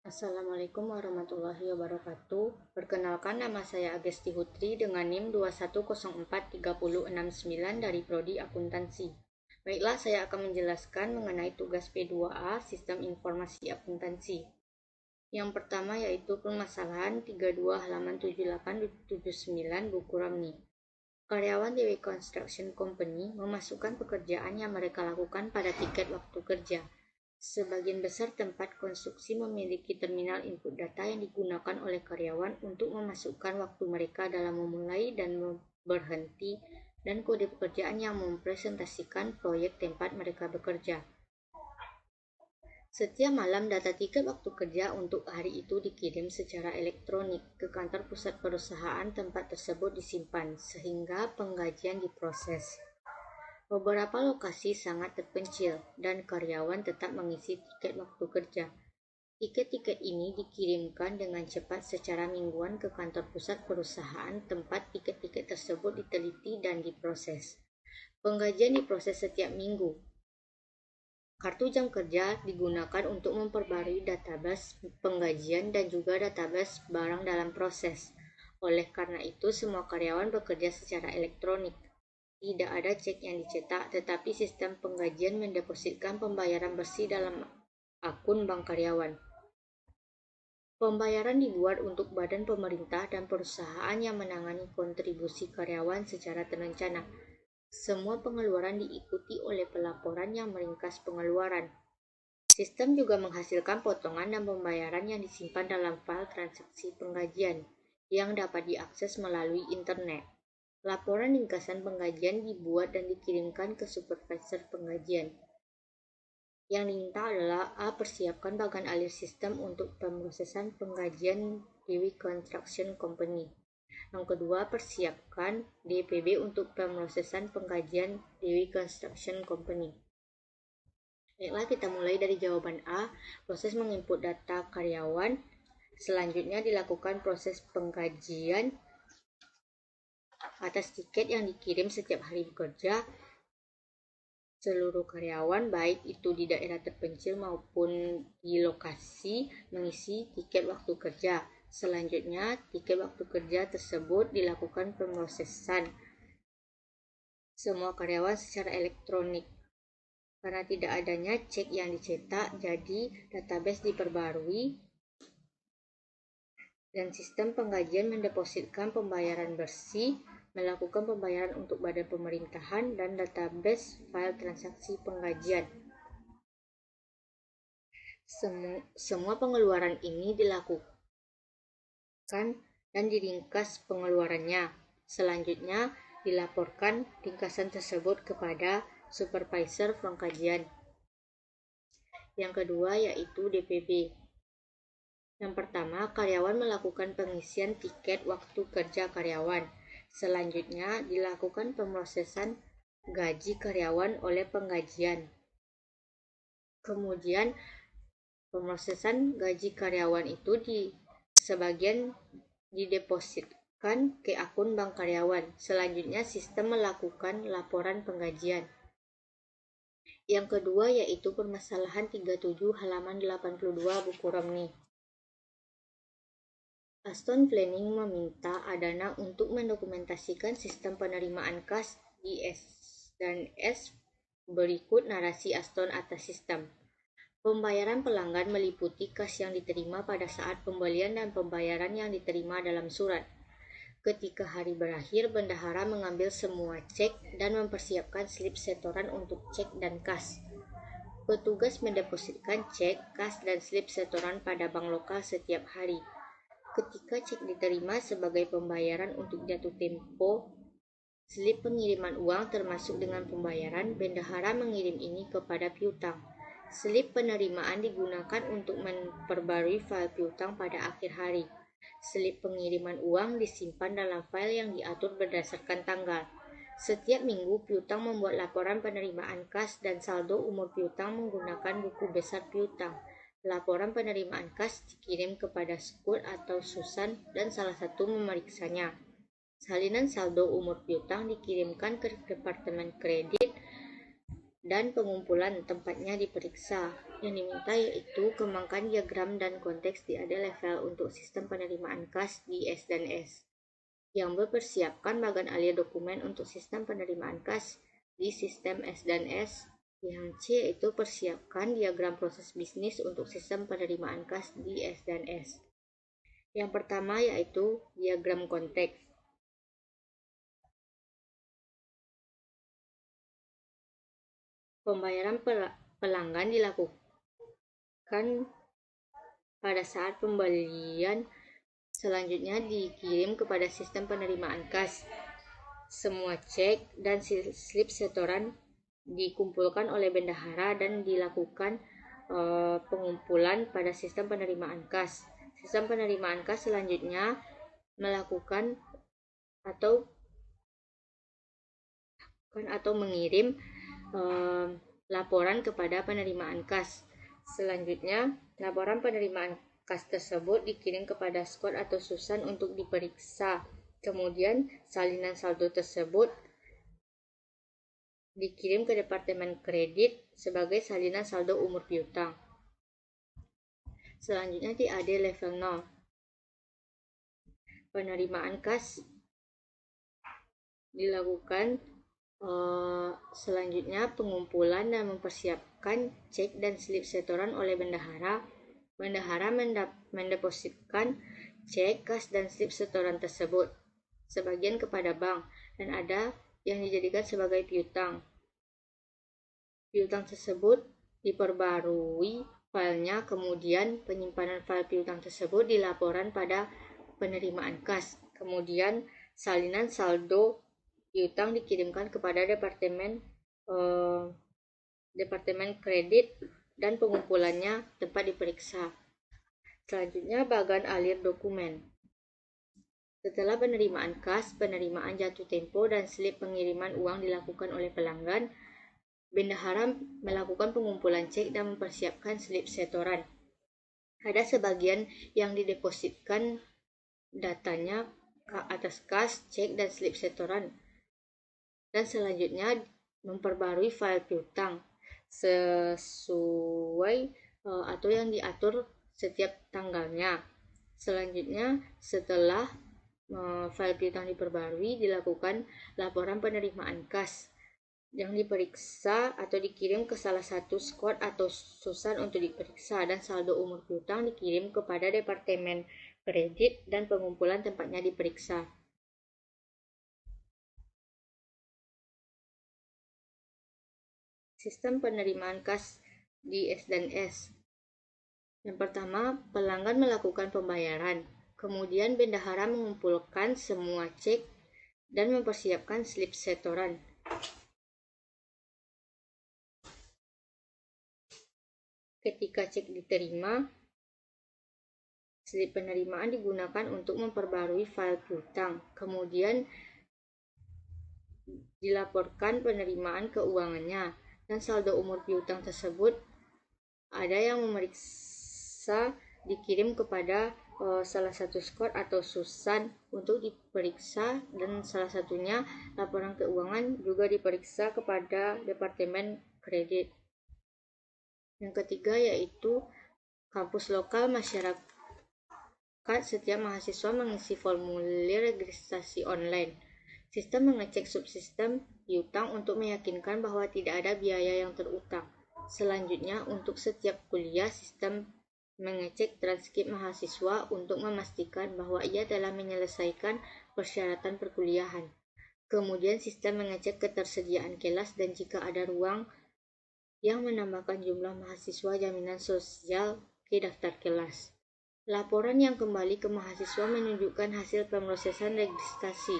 Assalamualaikum warahmatullahi wabarakatuh. Perkenalkan, nama saya Agesti Hutri dengan NIM 2104369 dari Prodi Akuntansi. Baiklah, saya akan menjelaskan mengenai tugas P2A Sistem Informasi Akuntansi. Yang pertama yaitu permasalahan 32 halaman 78-79 buku Ramni. Karyawan Dewi Construction Company memasukkan pekerjaan yang mereka lakukan pada tiket waktu kerja. Sebagian besar tempat konstruksi memiliki terminal input data yang digunakan oleh karyawan untuk memasukkan waktu mereka dalam memulai dan berhenti dan kode pekerjaan yang mempresentasikan proyek tempat mereka bekerja. Setiap malam data tiket waktu kerja untuk hari itu dikirim secara elektronik ke kantor pusat perusahaan tempat tersebut disimpan, sehingga penggajian diproses. Beberapa lokasi sangat terpencil dan karyawan tetap mengisi tiket waktu kerja. Tiket-tiket ini dikirimkan dengan cepat secara mingguan ke kantor pusat perusahaan tempat tiket-tiket tersebut diteliti dan diproses. Penggajian diproses setiap minggu. Kartu jam kerja digunakan untuk memperbarui database penggajian dan juga database barang dalam proses. Oleh karena itu, semua karyawan bekerja secara elektronik. Tidak ada cek yang dicetak, tetapi sistem penggajian mendepositkan pembayaran bersih dalam akun bank karyawan. Pembayaran dibuat untuk badan pemerintah dan perusahaan yang menangani kontribusi karyawan secara terencana. Semua pengeluaran diikuti oleh pelaporan yang meringkas pengeluaran. Sistem juga menghasilkan potongan dan pembayaran yang disimpan dalam file transaksi penggajian yang dapat diakses melalui internet. Laporan ringkasan penggajian dibuat dan dikirimkan ke supervisor penggajian. Yang diminta adalah A. Persiapkan bagan alir sistem untuk pemrosesan penggajian Dewi Construction Company. Yang kedua, persiapkan DPB untuk pemrosesan penggajian Dewi Construction Company. Baiklah, kita mulai dari jawaban A. Proses menginput data karyawan. Selanjutnya dilakukan proses penggajian atas tiket yang dikirim setiap hari bekerja. Seluruh karyawan, baik itu di daerah terpencil maupun di lokasi, mengisi tiket waktu kerja. Selanjutnya, tiket waktu kerja tersebut dilakukan pemrosesan semua karyawan secara elektronik. Karena tidak adanya cek yang dicetak, jadi database diperbarui dan sistem penggajian mendepositkan pembayaran bersih, melakukan pembayaran untuk badan pemerintahan, dan database file transaksi penggajian. Semua pengeluaran ini dilakukan dan diringkas pengeluarannya. Selanjutnya, dilaporkan ringkasan tersebut kepada supervisor pengkajian. Yang kedua yaitu DPB. Yang pertama, karyawan melakukan pengisian tiket waktu kerja karyawan. Selanjutnya, dilakukan pemrosesan gaji karyawan oleh penggajian. Kemudian, pemrosesan gaji karyawan itu sebagian didepositkan ke akun bank karyawan. Selanjutnya, sistem melakukan laporan penggajian. Yang kedua yaitu permasalahan 37 halaman 82 buku Romni. Aston Planning meminta Adana untuk mendokumentasikan sistem penerimaan kas di S&S berikut narasi Aston atas sistem. Pembayaran pelanggan meliputi kas yang diterima pada saat pembelian dan pembayaran yang diterima dalam surat. Ketika hari berakhir, bendahara mengambil semua cek dan mempersiapkan slip setoran untuk cek dan kas. Petugas mendepositkan cek, kas, dan slip setoran pada bank lokal setiap hari. Ketika cek diterima sebagai pembayaran untuk jatuh tempo, slip pengiriman uang termasuk dengan pembayaran, bendahara mengirim ini kepada piutang. Slip penerimaan digunakan untuk memperbarui file piutang pada akhir hari. Slip pengiriman uang disimpan dalam file yang diatur berdasarkan tanggal. Setiap minggu, piutang membuat laporan penerimaan kas dan saldo umur piutang menggunakan buku besar piutang. Laporan penerimaan kas dikirim kepada Skut atau Susan dan salah satu memeriksanya. Salinan saldo umur piutang dikirimkan ke Departemen Kredit dan pengumpulan tempatnya diperiksa. Yang diminta yaitu kembangkan diagram dan konteks di AD level untuk sistem penerimaan kas di S dan S. Yang mempersiapkan bagan alir dokumen untuk sistem penerimaan kas di sistem S dan S. Yang C yaitu persiapkan diagram proses bisnis untuk sistem penerimaan kas di S dan S. Yang pertama yaitu diagram konteks. Pembayaran pelanggan dilakukan pada saat pembelian selanjutnya dikirim kepada sistem penerimaan kas. Semua cek dan slip setoran dikumpulkan oleh bendahara dan dilakukan pengumpulan pada sistem penerimaan kas. Sistem penerimaan kas selanjutnya melakukan atau mengirim laporan kepada penerimaan kas. Selanjutnya, laporan penerimaan kas tersebut dikirim kepada Scott atau Susan untuk diperiksa. Kemudian, salinan saldo tersebut dikirim ke Departemen Kredit sebagai salinan saldo umur piutang. Selanjutnya di AD level 0. Penerimaan kas dilakukan selanjutnya pengumpulan dan mempersiapkan cek dan slip setoran oleh bendahara. Bendahara mendepositkan cek, kas, dan slip setoran tersebut sebagian kepada bank dan ada yang dijadikan sebagai piutang. Piutang tersebut diperbarui filenya, kemudian penyimpanan file piutang tersebut dilaporan pada penerimaan kas. Kemudian salinan saldo piutang dikirimkan kepada Departemen Kredit dan pengumpulannya tempat diperiksa. Selanjutnya bagan alir dokumen. Setelah penerimaan kas, penerimaan jatuh tempo, dan slip pengiriman uang dilakukan oleh pelanggan, bendahara melakukan pengumpulan cek dan mempersiapkan slip setoran. Ada sebagian yang didepositkan datanya atas kas, cek, dan slip setoran. Dan selanjutnya memperbarui file piutang sesuai atau yang diatur setiap tanggalnya. Selanjutnya setelah file piutang diperbarui dilakukan laporan penerimaan kas yang diperiksa atau dikirim ke salah satu Scott atau Susan untuk diperiksa dan saldo umur piutang dikirim kepada Departemen Kredit dan pengumpulan tempatnya diperiksa. Sistem penerimaan kas di S dan S. Yang pertama, pelanggan melakukan pembayaran. Kemudian bendahara mengumpulkan semua cek dan mempersiapkan slip setoran. Ketika cek diterima, slip penerimaan digunakan untuk memperbarui file piutang. Kemudian dilaporkan penerimaan keuangannya. Dan saldo umur piutang tersebut ada yang memeriksa dikirim kepada salah satu Scott atau Susan untuk diperiksa dan salah satunya laporan keuangan juga diperiksa kepada Departemen Kredit. Yang ketiga yaitu kampus lokal masyarakat. Setiap mahasiswa mengisi formulir registrasi online. Sistem mengecek subsistem piutang untuk meyakinkan bahwa tidak ada biaya yang terutang. Selanjutnya, untuk setiap kuliah, sistem mengecek transkrip mahasiswa untuk memastikan bahwa ia telah menyelesaikan persyaratan perkuliahan. Kemudian, sistem mengecek ketersediaan kelas dan jika ada ruang yang menambahkan jumlah mahasiswa jaminan sosial ke daftar kelas. Laporan yang kembali ke mahasiswa menunjukkan hasil pemrosesan registrasi.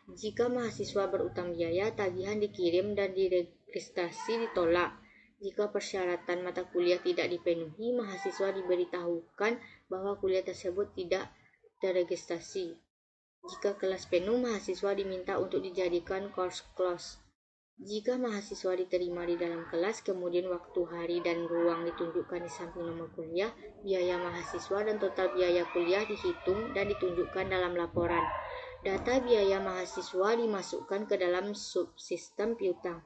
Jika mahasiswa berutang biaya, tagihan dikirim dan diregistrasi ditolak. Jika persyaratan mata kuliah tidak dipenuhi, mahasiswa diberitahukan bahwa kuliah tersebut tidak terregistrasi. Jika kelas penuh, mahasiswa diminta untuk dijadikan course close. Jika mahasiswa diterima di dalam kelas, kemudian waktu, hari, dan ruang ditunjukkan di samping nomor kuliah, biaya mahasiswa dan total biaya kuliah dihitung dan ditunjukkan dalam laporan. Data biaya mahasiswa dimasukkan ke dalam subsistem piutang.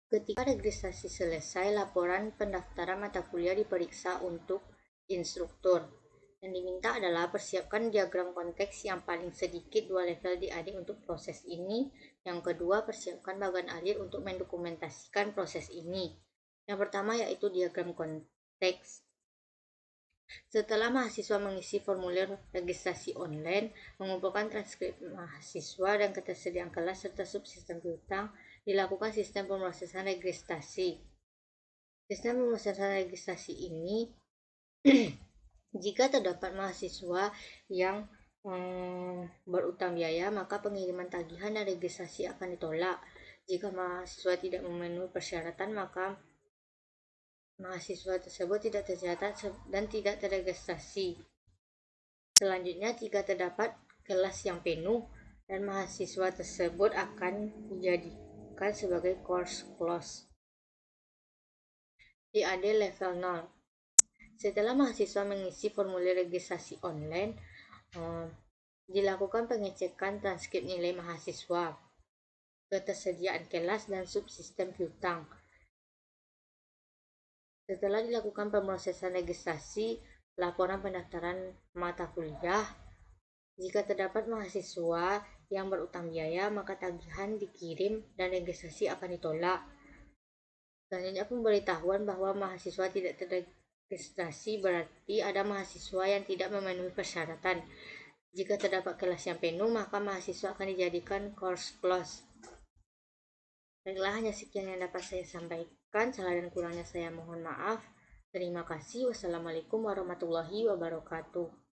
Ketika registrasi selesai, laporan pendaftaran mata kuliah diperiksa untuk instruktur. Yang diminta adalah persiapkan diagram konteks yang paling sedikit 2 level di AD untuk proses ini. Yang kedua, persiapkan bagan alir untuk mendokumentasikan proses ini. Yang pertama yaitu diagram konteks. Setelah mahasiswa mengisi formulir registrasi online, mengumpulkan transkrip mahasiswa dan ketersediaan kelas serta subsistem piutang, dilakukan sistem pemrosesan registrasi. Sistem pemrosesan registrasi ini jika terdapat mahasiswa yang berutang biaya, maka pengiriman tagihan dan registrasi akan ditolak. Jika mahasiswa tidak memenuhi persyaratan, maka mahasiswa tersebut tidak tercatat dan tidak terregistrasi. Selanjutnya, jika terdapat kelas yang penuh dan mahasiswa tersebut akan dijadikan sebagai course close di AD level 0. Setelah mahasiswa mengisi formulir registrasi online, dilakukan pengecekan transkrip nilai mahasiswa, ketersediaan kelas, dan subsistem piutang. Setelah dilakukan pemrosesan registrasi, laporan pendaftaran mata kuliah. Jika terdapat mahasiswa yang berutang biaya, maka tagihan dikirim dan registrasi akan ditolak. Selanjutnya, pemberitahuan bahwa mahasiswa tidak terregistrasi berarti ada mahasiswa yang tidak memenuhi persyaratan. Jika terdapat kelas yang penuh, maka mahasiswa akan dijadikan course close. Baiklah, hanya sekian yang dapat saya sampaikan. Salah dan kurangnya saya mohon maaf. Terima kasih. Wassalamualaikum warahmatullahi wabarakatuh.